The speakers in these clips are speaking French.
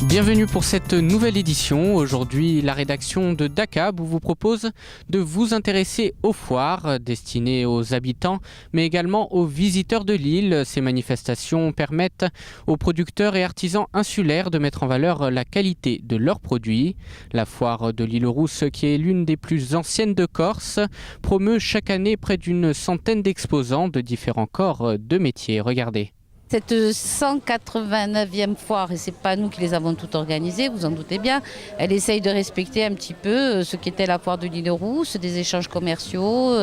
Bienvenue pour cette nouvelle édition. Aujourd'hui, la rédaction de DACAB vous propose de vous intéresser aux foires destinées aux habitants, mais également aux visiteurs de l'île. Ces manifestations permettent aux producteurs et artisans insulaires de mettre en valeur la qualité de leurs produits. La foire de l'île Rousse, qui est l'une des plus anciennes de Corse, promeut chaque année près d'une centaine d'exposants de différents corps de métiers. Regardez. Cette 189e foire, et ce n'est pas nous qui les avons toutes organisées, vous en doutez bien, elle essaye de respecter un petit peu ce qu'était la foire de l'île Rousse, des échanges commerciaux,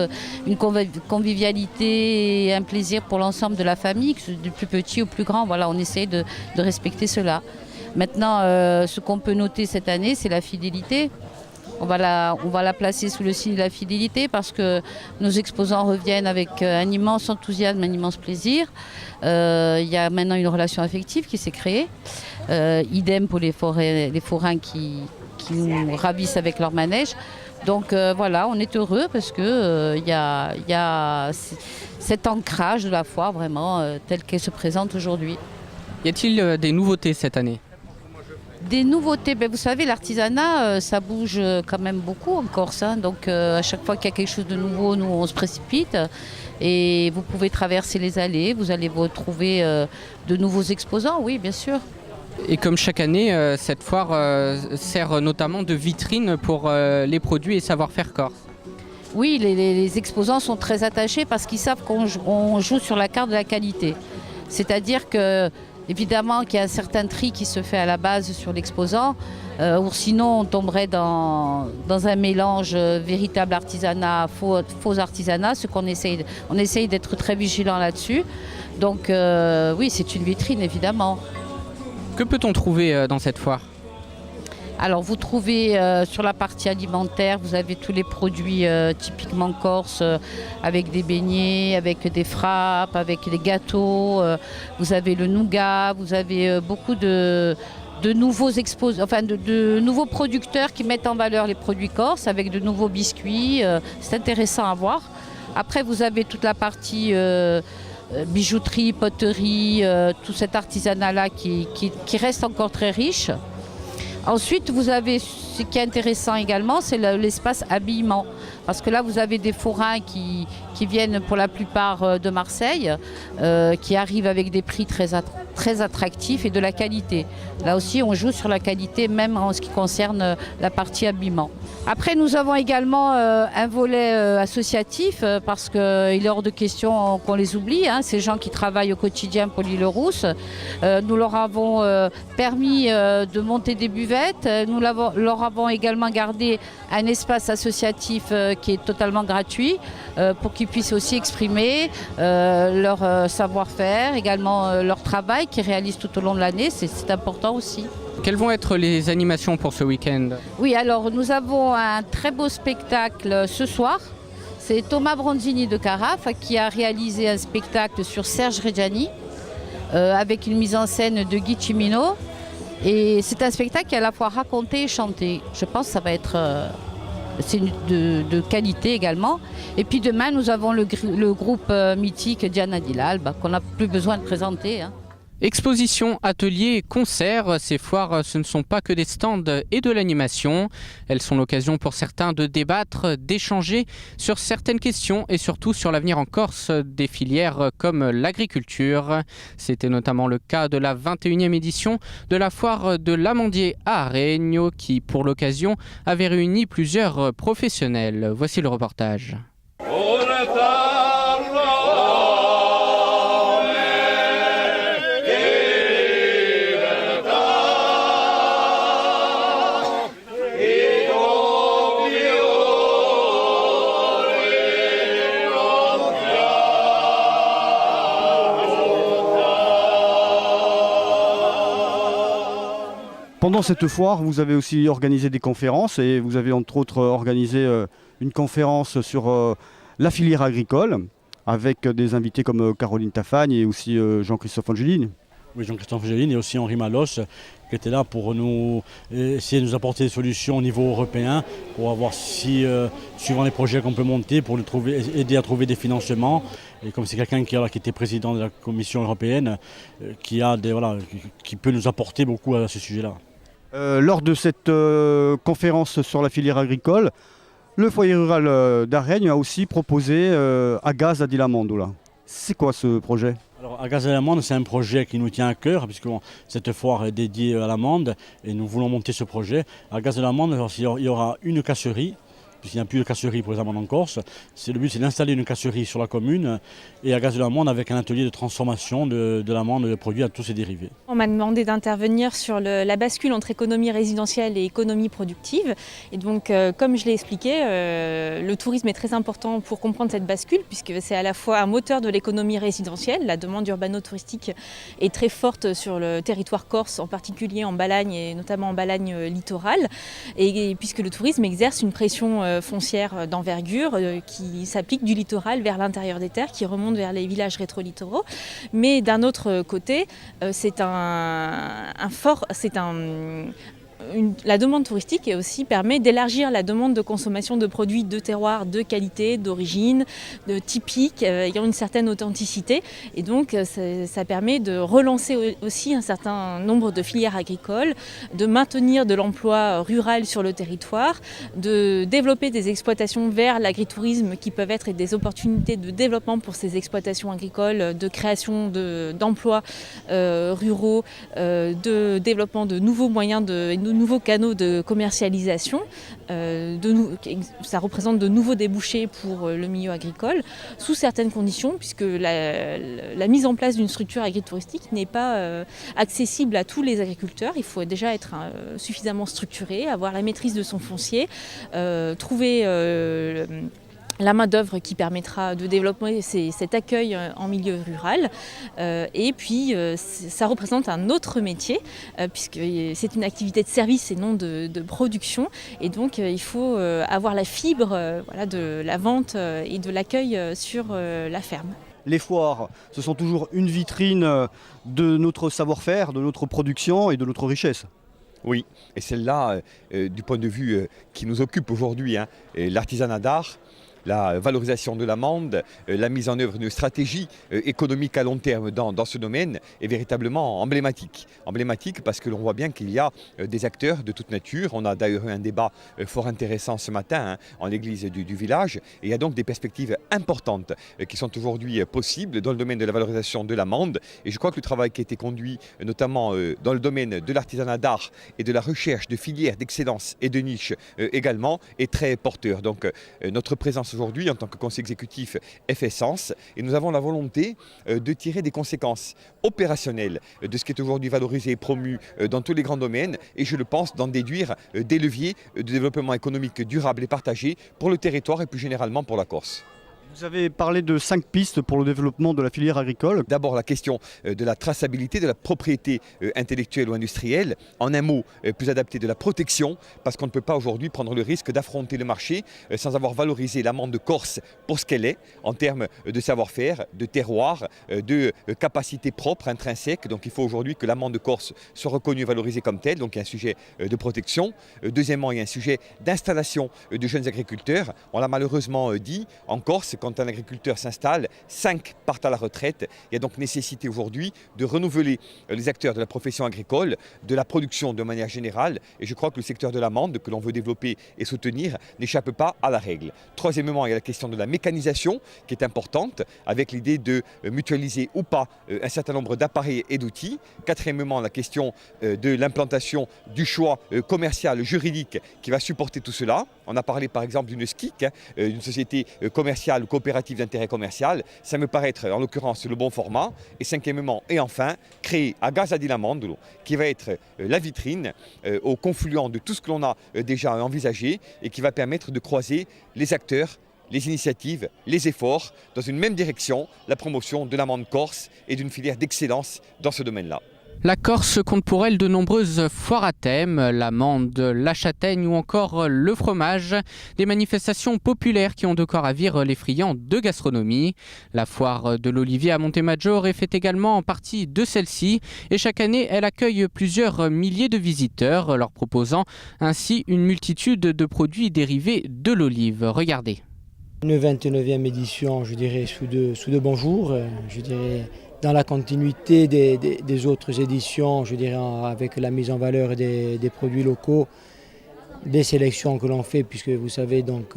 une convivialité et un plaisir pour l'ensemble de la famille, du plus petit au plus grand. Voilà, on essaye de respecter cela. Maintenant, ce qu'on peut noter cette année, c'est la fidélité. On va la placer sous le signe de la fidélité parce que nos exposants reviennent avec un immense enthousiasme, un immense plaisir. Il y a maintenant une relation affective qui s'est créée. Idem pour les forains qui nous ravissent avec leur manège. Donc voilà, on est heureux parce que y a cet ancrage de la foire vraiment telle qu'elle se présente aujourd'hui. Y a-t-il des nouveautés cette année ? Des nouveautés, vous savez, l'artisanat, ça bouge quand même beaucoup en Corse. Donc à chaque fois qu'il y a quelque chose de nouveau, nous on se précipite. Et vous pouvez traverser les allées, vous allez vous retrouver de nouveaux exposants, oui, bien sûr. Et comme chaque année, cette foire sert notamment de vitrine pour les produits et savoir-faire corse. Oui, les exposants sont très attachés parce qu'ils savent qu'on joue sur la carte de la qualité. C'est-à-dire que évidemment qu'il y a un certain tri qui se fait à la base sur l'exposant, ou sinon on tomberait dans un mélange véritable artisanat, faux artisanat, on essaye d'être très vigilant là-dessus. Donc oui, c'est une vitrine évidemment. Que peut-on trouver dans cette foire ? Alors vous trouvez sur la partie alimentaire, vous avez tous les produits typiquement corse, avec des beignets, avec des frappes, avec des gâteaux, vous avez le nougat, vous avez beaucoup de nouveaux de nouveaux producteurs qui mettent en valeur les produits corses avec de nouveaux biscuits, c'est intéressant à voir. Après vous avez toute la partie bijouterie, poterie, tout cet artisanat-là qui reste encore très riche. Ensuite, vous avez ce qui est intéressant également, c'est l'espace habillement. Parce que là, vous avez des forains qui viennent pour la plupart de Marseille, qui arrivent avec des prix très attractifs et de la qualité. Là aussi, on joue sur la qualité, même en ce qui concerne la partie habillement. Après, nous avons également un volet associatif, parce qu'il est hors de question qu'on les oublie, ces gens qui travaillent au quotidien pour l'île Rousse. Nous leur avons permis de monter des buvettes. Nous leur avons également gardé un espace associatif qui est totalement gratuit pour qu'ils puissent aussi exprimer leur savoir-faire, également leur travail qu'ils réalisent tout au long de l'année. C'est important aussi. Quelles vont être les animations pour ce week-end ? Oui, alors nous avons un très beau spectacle ce soir. C'est Thomas Bronzini de Carafe qui a réalisé un spectacle sur Serge Reggiani avec une mise en scène de Guy Cimino. Et c'est un spectacle qui est à la fois raconté et chanté. Je pense que ça va être de qualité également. Et puis demain, nous avons le groupe mythique Diana Dilal, qu'on n'a plus besoin de présenter. Expositions, ateliers, concerts, ces foires ce ne sont pas que des stands et de l'animation. Elles sont l'occasion pour certains de débattre, d'échanger sur certaines questions et surtout sur l'avenir en Corse des filières comme l'agriculture. C'était notamment le cas de la 21e édition de la foire de l'Amandier à Aregno qui, pour l'occasion, avait réuni plusieurs professionnels. Voici le reportage. Pendant cette foire, vous avez aussi organisé des conférences et vous avez entre autres organisé une conférence sur la filière agricole avec des invités comme Caroline Tafagne et aussi Jean-Christophe Angeline. Oui, Jean-Christophe Angeline et aussi Henri Malos qui étaient là pour nous essayer de nous apporter des solutions au niveau européen pour voir si, suivant les projets qu'on peut monter, pour aider à trouver des financements. Et comme c'est quelqu'un qui était président de la Commission européenne, qui peut nous apporter beaucoup à ce sujet-là. Lors de cette conférence sur la filière agricole, le foyer rural d'Araigne a aussi proposé Agaz à Dilamonde. C'est quoi ce projet? Alors, Agaz à l'amande, c'est un projet qui nous tient à cœur, puisque cette foire est dédiée à l'amande et nous voulons monter ce projet. À Agaz à l'amande, il y aura une casserie, puisqu'il n'y a plus de casserie pour les amandes en Corse. Le but, c'est d'installer une casserie sur la commune et à Agaz de l'amande avec un atelier de transformation de l'amande de produits à tous ses dérivés. On m'a demandé d'intervenir sur la bascule entre économie résidentielle et économie productive. Et donc, comme je l'ai expliqué, le tourisme est très important pour comprendre cette bascule, puisque c'est à la fois un moteur de l'économie résidentielle. La demande urbano-touristique est très forte sur le territoire corse, en particulier en Balagne et notamment en Balagne littorale. Et puisque le tourisme exerce une pression foncière d'envergure qui s'applique du littoral vers l'intérieur des terres, qui remonte vers les villages rétro-littoraux. Mais d'un autre côté, la demande touristique permet d'élargir la demande de consommation de produits de terroir de qualité, d'origine, de typiques, ayant une certaine authenticité. Et donc ça permet de relancer aussi un certain nombre de filières agricoles, de maintenir de l'emploi rural sur le territoire, de développer des exploitations vers l'agritourisme qui peuvent être des opportunités de développement pour ces exploitations agricoles, de création d'emplois ruraux, de développement de nouveaux moyens de nouveaux canaux de commercialisation. Ça représente de nouveaux débouchés pour le milieu agricole, sous certaines conditions, puisque la mise en place d'une structure agritouristique n'est pas accessible à tous les agriculteurs. Il faut déjà être suffisamment structuré, avoir la maîtrise de son foncier, trouver la main-d'œuvre qui permettra de développer cet accueil en milieu rural. Et puis, ça représente un autre métier, puisque c'est une activité de service et non de production. Et donc, il faut avoir la fibre de la vente et de l'accueil sur la ferme. Les foires, ce sont toujours une vitrine de notre savoir-faire, de notre production et de notre richesse. Oui, et celle-là, du point de vue qui nous occupe aujourd'hui, l'artisanat d'art, la valorisation de l'amande, la mise en œuvre d'une stratégie économique à long terme dans ce domaine est véritablement emblématique. Emblématique parce que l'on voit bien qu'il y a des acteurs de toute nature. On a d'ailleurs eu un débat fort intéressant ce matin en l'église du village. Et il y a donc des perspectives importantes qui sont aujourd'hui possibles dans le domaine de la valorisation de l'amande. Et je crois que le travail qui a été conduit notamment dans le domaine de l'artisanat d'art et de la recherche de filières d'excellence et de niche également est très porteur. Donc notre présence aujourd'hui en tant que conseil exécutif fait sens et nous avons la volonté de tirer des conséquences opérationnelles de ce qui est aujourd'hui valorisé et promu dans tous les grands domaines et je le pense d'en déduire des leviers de développement économique durable et partagé pour le territoire et plus généralement pour la Corse. Vous avez parlé de 5 pistes pour le développement de la filière agricole. D'abord la question de la traçabilité, de la propriété intellectuelle ou industrielle. En un mot, plus adapté de la protection, parce qu'on ne peut pas aujourd'hui prendre le risque d'affronter le marché sans avoir valorisé l'amande corse pour ce qu'elle est, en termes de savoir-faire, de terroir, de capacité propre, intrinsèque. Donc il faut aujourd'hui que l'amande corse soit reconnue et valorisée comme telle. Donc il y a un sujet de protection. Deuxièmement, il y a un sujet d'installation de jeunes agriculteurs. On l'a malheureusement dit, en Corse, quand un agriculteur s'installe, 5 partent à la retraite. Il y a donc nécessité aujourd'hui de renouveler les acteurs de la profession agricole, de la production de manière générale. Et je crois que le secteur de l'amande que l'on veut développer et soutenir n'échappe pas à la règle. Troisièmement, il y a la question de la mécanisation qui est importante, avec l'idée de mutualiser ou pas un certain nombre d'appareils et d'outils. Quatrièmement, la question de l'implantation du choix commercial, juridique qui va supporter tout cela. On a parlé par exemple d'une SKIC, d'une société commerciale coopérative d'intérêt commercial, ça me paraît être en l'occurrence le bon format. Et cinquièmement et enfin, créer Agaz à Dilamonde qui va être la vitrine au confluent de tout ce que l'on a déjà envisagé et qui va permettre de croiser les acteurs, les initiatives, les efforts dans une même direction, la promotion de l'amande corse et d'une filière d'excellence dans ce domaine-là. La Corse compte pour elle de nombreuses foires à thème, l'amande, la châtaigne ou encore le fromage. Des manifestations populaires qui ont de quoi ravir les friands de gastronomie. La foire de l'Olivier à Montemaggiore est fait également en partie de celle-ci. Et chaque année, elle accueille plusieurs milliers de visiteurs, leur proposant ainsi une multitude de produits dérivés de l'olive. Regardez. Une 29e édition, je dirais, sous de bons jours. Je dirais dans la continuité des autres éditions, je dirais avec la mise en valeur des produits locaux, des sélections que l'on fait, puisque vous savez donc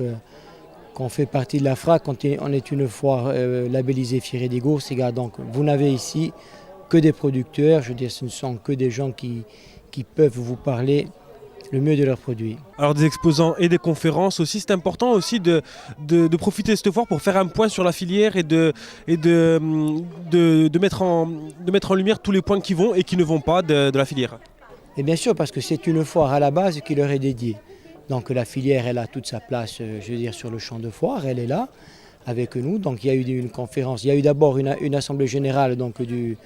qu'on fait partie de la FRAC, quand on est une foire labellisée Fiere di Corsica, donc vous n'avez ici que des producteurs, je veux dire ce ne sont que des gens qui peuvent vous parler le mieux de leurs produits. Alors des exposants et des conférences aussi, c'est important aussi de profiter de cette foire pour faire un point sur la filière et de mettre en lumière tous les points qui vont et qui ne vont pas de la filière. Et bien sûr, parce que c'est une foire à la base qui leur est dédiée. Donc la filière, elle a toute sa place, je veux dire, sur le champ de foire, elle est là avec nous. Donc il y a eu une conférence, il y a eu d'abord une assemblée générale donc, du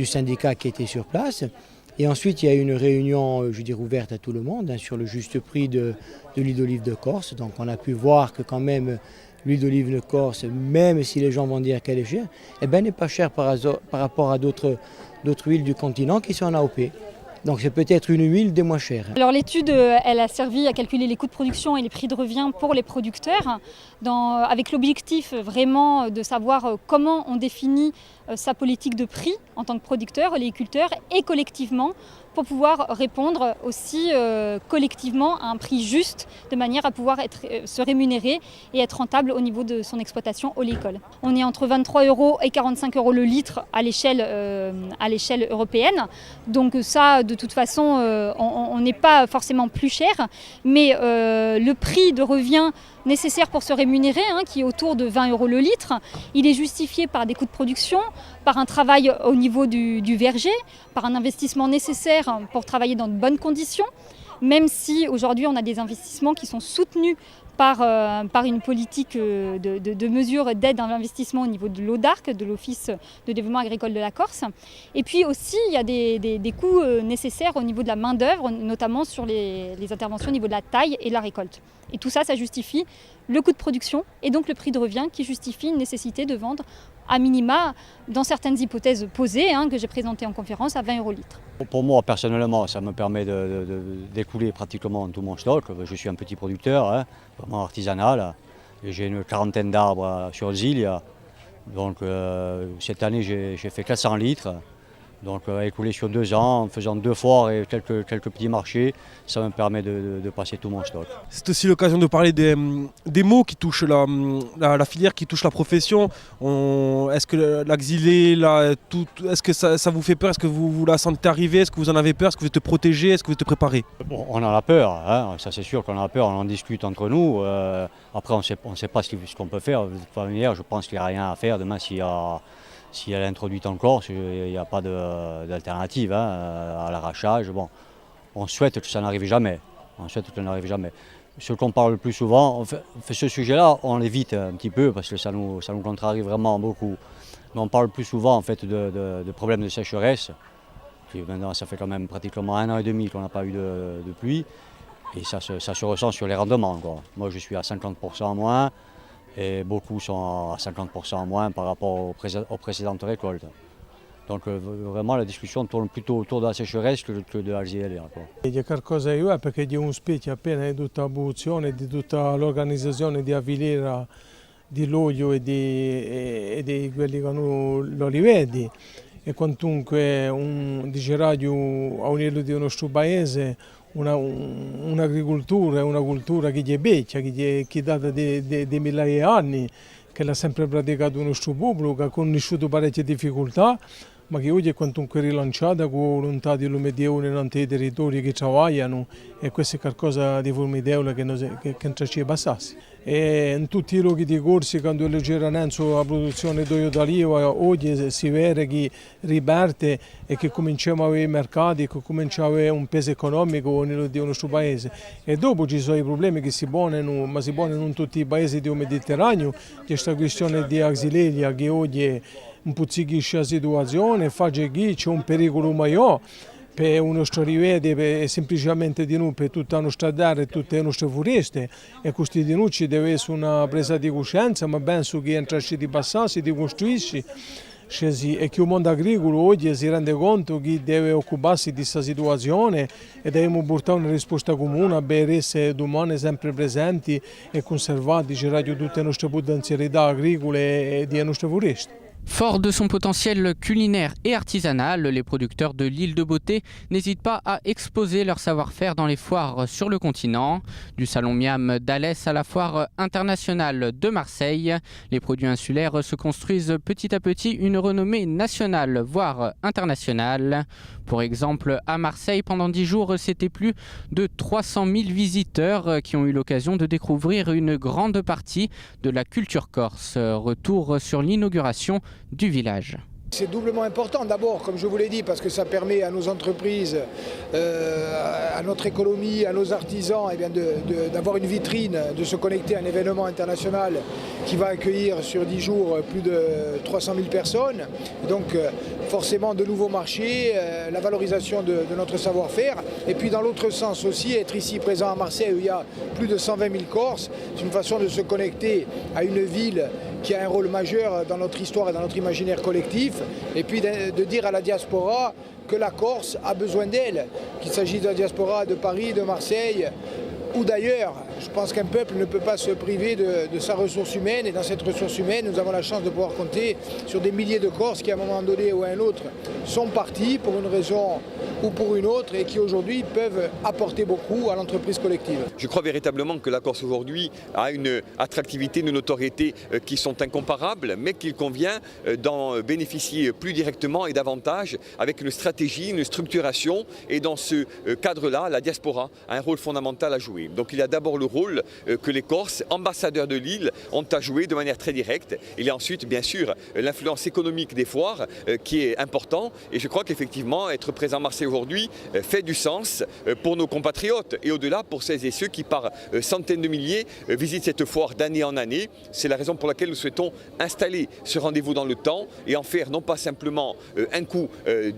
syndicat qui était sur place. Et ensuite, il y a eu une réunion, je veux dire, ouverte à tout le monde sur le juste prix de l'huile d'olive de Corse. Donc on a pu voir que quand même l'huile d'olive de Corse, même si les gens vont dire qu'elle est chère, eh ben, n'est pas chère par rapport à d'autres huiles du continent qui sont en AOP. Donc c'est peut-être une huile des moins chères. Alors l'étude, elle a servi à calculer les coûts de production et les prix de revient pour les producteurs, avec l'objectif vraiment de savoir comment on définit sa politique de prix en tant que producteur, léiculteur, et collectivement pour pouvoir répondre aussi collectivement à un prix juste, de manière à pouvoir se rémunérer et être rentable au niveau de son exploitation oléicole. On est entre 23 € et 45 € le litre à l'échelle européenne. Donc ça, de toute façon, on n'est pas forcément plus cher, mais le prix de revient nécessaire pour se rémunérer, qui est autour de 20 € le litre, il est justifié par des coûts de production, par un travail au niveau du verger, par un investissement nécessaire pour travailler dans de bonnes conditions, même si aujourd'hui on a des investissements qui sont soutenus par une politique de mesures d'aide à l'investissement au niveau de l'ODARC, de l'Office de développement agricole de la Corse. Et puis aussi, il y a des coûts nécessaires au niveau de la main-d'œuvre, notamment sur les interventions au niveau de la taille et de la récolte. Et tout ça, ça justifie le coût de production et donc le prix de revient qui justifie une nécessité de vendre à minima, dans certaines hypothèses posées, que j'ai présentées en conférence, à 20 € le litre. Pour moi, personnellement, ça me permet d'écouler pratiquement tout mon stock. Je suis un petit producteur, vraiment artisanal. J'ai une quarantaine d'arbres sur Zilia. Donc cette année, j'ai fait 400 litres. Donc écoulé sur 2 ans, en faisant 2 foires et quelques petits marchés, ça me permet de passer tout mon stock. C'est aussi l'occasion de parler des mots qui touchent la filière, qui touchent la profession. Est-ce que l'exilé, est-ce que ça vous fait peur? Est-ce que vous la sentez arriver? Est-ce que vous en avez peur? Est-ce que vous êtes protégé? Est-ce que vous êtes préparé? Bon, on en a peur, ça c'est sûr qu'on en a peur, on en discute entre nous. Après on ne sait pas ce qu'on peut faire. De toute manière, je pense qu'il n'y a rien à faire demain si elle est introduite en Corse, il n'y a pas d'alternative à l'arrachage. Bon, on souhaite que ça n'arrive jamais. Ce qu'on parle le plus souvent, ce sujet-là, on l'évite un petit peu parce que ça nous contrarie vraiment beaucoup. Mais on parle plus souvent en fait, de problèmes de sécheresse. Puis maintenant, ça fait quand même pratiquement 1 an et demi qu'on n'a pas eu de pluie. Et ça se ressent sur les rendements, quoi. Moi, je suis à 50% en moins. Et beaucoup sont à 50% en moins par rapport aux précédentes récoltes. Donc vraiment la discussion tourne plutôt autour della sécheresse che della GLA. Che qualcosa io è perché di un specchio appena di tutta la produzione, di tutta l'organizzazione di Avilera, di Loglio e di quelli che hanno l'Oliveti. E quantunque dice radio a un livello di nostro paese un'agricoltura è una cultura che è vecchia, che è data di migliaia di anni, che l'ha sempre praticato il nostro popolo, che ha conosciuto parecchie difficoltà, ma che oggi è quantunque rilanciata con volontà di l'umidione in tanti territori che lavorano e questo è qualcosa di formidevole che non ci passasse. E in tutti i luoghi di Corsica, quando c'era la produzione d'olio d'oliva, oggi si vede che riparte e che cominciamo a avere mercati, che cominciamo a avere un peso economico nel nostro paese. E dopo ci sono i problemi che si pongono, ma si pongono in tutti i paesi del Mediterraneo, questa questione di Axileia che oggi impuzzichisce la situazione, fa che c'è un pericolo maggiore per il nostro rivede semplicemente di noi, per tutta la nostra terra e tutte le nostre foreste, e questi di noi ci deve essere una presa di coscienza, ma penso che entrarci di passarsi, di costruirsi, e che il mondo agricolo oggi si rende conto che deve occuparsi di questa situazione e dobbiamo portare una risposta comune per essere domani sempre presenti e conservati tutte le nostre potenzialità agricole e delle nostre foreste. Fort de son potentiel culinaire et artisanal, les producteurs de l'île de Beauté n'hésitent pas à exposer leur savoir-faire dans les foires sur le continent. Du salon Miam d'Alès à la foire internationale de Marseille, les produits insulaires se construisent petit à petit une renommée nationale, voire internationale. Pour exemple, à Marseille, pendant 10 jours, c'était plus de 300 000 visiteurs qui ont eu l'occasion de découvrir une grande partie de la culture corse. Retour sur l'inauguration du village. C'est doublement important, d'abord, comme je vous l'ai dit, parce que ça permet à nos entreprises, à notre économie, à nos artisans d'avoir une vitrine, de se connecter à un événement international qui va accueillir sur 10 jours plus de 300 000 personnes. Donc forcément de nouveaux marchés, la valorisation de notre savoir-faire. Et puis dans l'autre sens aussi, être ici présent à Marseille où il y a plus de 120 000 Corses, c'est une façon de se connecter à une ville qui a un rôle majeur dans notre histoire et dans notre imaginaire collectif. Et puis de dire à la diaspora que la Corse a besoin d'elle, qu'il s'agisse de la diaspora de Paris, de Marseille ou d'ailleurs. Je pense qu'un peuple ne peut pas se priver de sa ressource humaine, et dans cette ressource humaine, nous avons la chance de pouvoir compter sur des milliers de Corses qui, à un moment donné ou à un autre, sont partis pour une raison ou pour une autre et qui aujourd'hui peuvent apporter beaucoup à l'entreprise collective. Je crois véritablement que la Corse aujourd'hui a une attractivité, une notoriété qui sont incomparables, mais qu'il convient d'en bénéficier plus directement et davantage avec une stratégie, une structuration, et dans ce cadre-là, la diaspora a un rôle fondamental à jouer. Donc il y a d'abord le rôle que les Corses, ambassadeurs de l'île, ont à jouer de manière très directe. Il y a ensuite, bien sûr, l'influence économique des foires qui est important, et je crois qu'effectivement, être présent à Marseille aujourd'hui fait du sens pour nos compatriotes et au-delà pour celles et ceux qui par centaines de milliers visitent cette foire d'année en année. C'est la raison pour laquelle nous souhaitons installer ce rendez-vous dans le temps et en faire non pas simplement un coup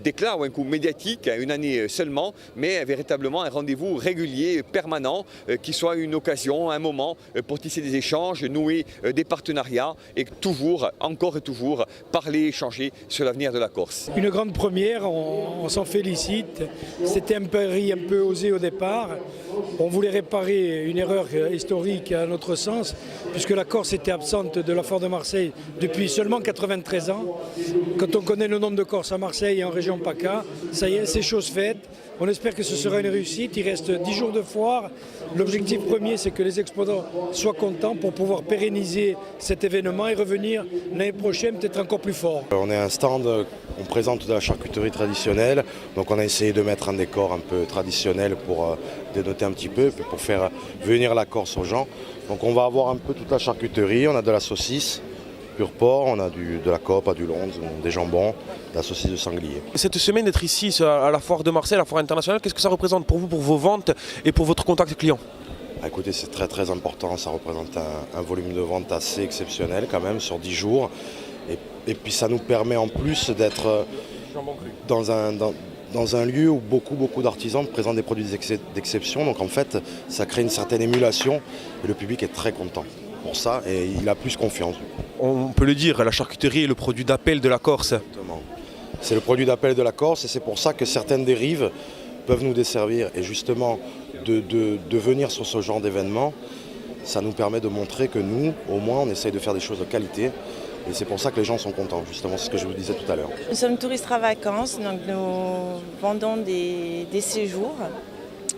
d'éclat ou un coup médiatique, une année seulement, mais véritablement un rendez-vous régulier, permanent, qui soit une occasion, un moment pour tisser des échanges, nouer des partenariats et toujours, encore et toujours, parler, échanger sur l'avenir de la Corse. Une grande première, on s'en félicite. C'était un pari un peu osé au départ. On voulait réparer une erreur historique à notre sens, puisque la Corse était absente de la foire de Marseille depuis seulement 93 ans. Quand on connaît le nombre de Corses à Marseille et en région PACA, ça y est, c'est chose faite. On espère que ce sera une réussite. Il reste 10 jours de foire. L'objectif premier, c'est que les exposants soient contents pour pouvoir pérenniser cet événement et revenir l'année prochaine peut-être encore plus fort. On est un stand, on présente de la charcuterie traditionnelle. Donc on a essayé de mettre un décor un peu traditionnel pour dénoter un petit peu, pour faire venir la Corse aux gens. Donc on va avoir un peu toute la charcuterie. On a de la saucisse pur porc, on a de la cope, du londe, des jambons, de la saucisse de sanglier. Cette semaine d'être ici à la foire de Marseille, la foire internationale, qu'est-ce que ça représente pour vous, pour vos ventes et pour votre contact client? Écoutez, c'est très très important, ça représente un volume de vente assez exceptionnel quand même sur 10 jours. Et puis ça nous permet en plus d'être dans un lieu où beaucoup d'artisans présentent des produits d'exception. Donc en fait, ça crée une certaine émulation et le public est très content pour ça et il a plus confiance. On peut le dire, la charcuterie est le produit d'appel de la Corse. Exactement. C'est le produit d'appel de la Corse et c'est pour ça que certaines dérives peuvent nous desservir. Et justement, de venir sur ce genre d'événement, ça nous permet de montrer que nous, au moins, on essaye de faire des choses de qualité. Et c'est pour ça que les gens sont contents, justement, c'est ce que je vous disais tout à l'heure. Nous sommes touristes à vacances, donc nous vendons des séjours.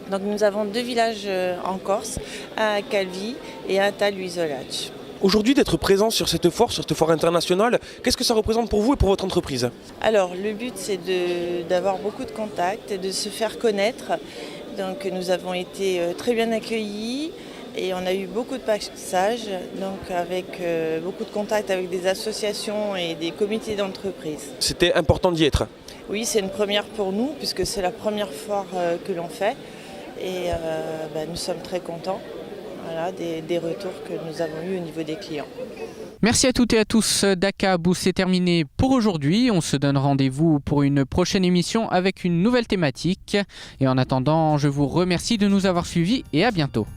Donc nous avons 2 villages en Corse, à Calvi et à Taluisolac. Aujourd'hui, d'être présent sur cette foire internationale, qu'est-ce que ça représente pour vous et pour votre entreprise? Alors le but c'est d'avoir beaucoup de contacts et de se faire connaître. Donc nous avons été très bien accueillis. Et on a eu beaucoup de passages, donc avec beaucoup de contacts avec des associations et des comités d'entreprise. C'était important d'y être? Oui, c'est une première pour nous, puisque c'est la première foire que l'on fait. Et nous sommes très contents des retours que nous avons eus au niveau des clients. Merci à toutes et à tous. DACAB, c'est terminé pour aujourd'hui. On se donne rendez-vous pour une prochaine émission avec une nouvelle thématique. Et en attendant, je vous remercie de nous avoir suivis et à bientôt.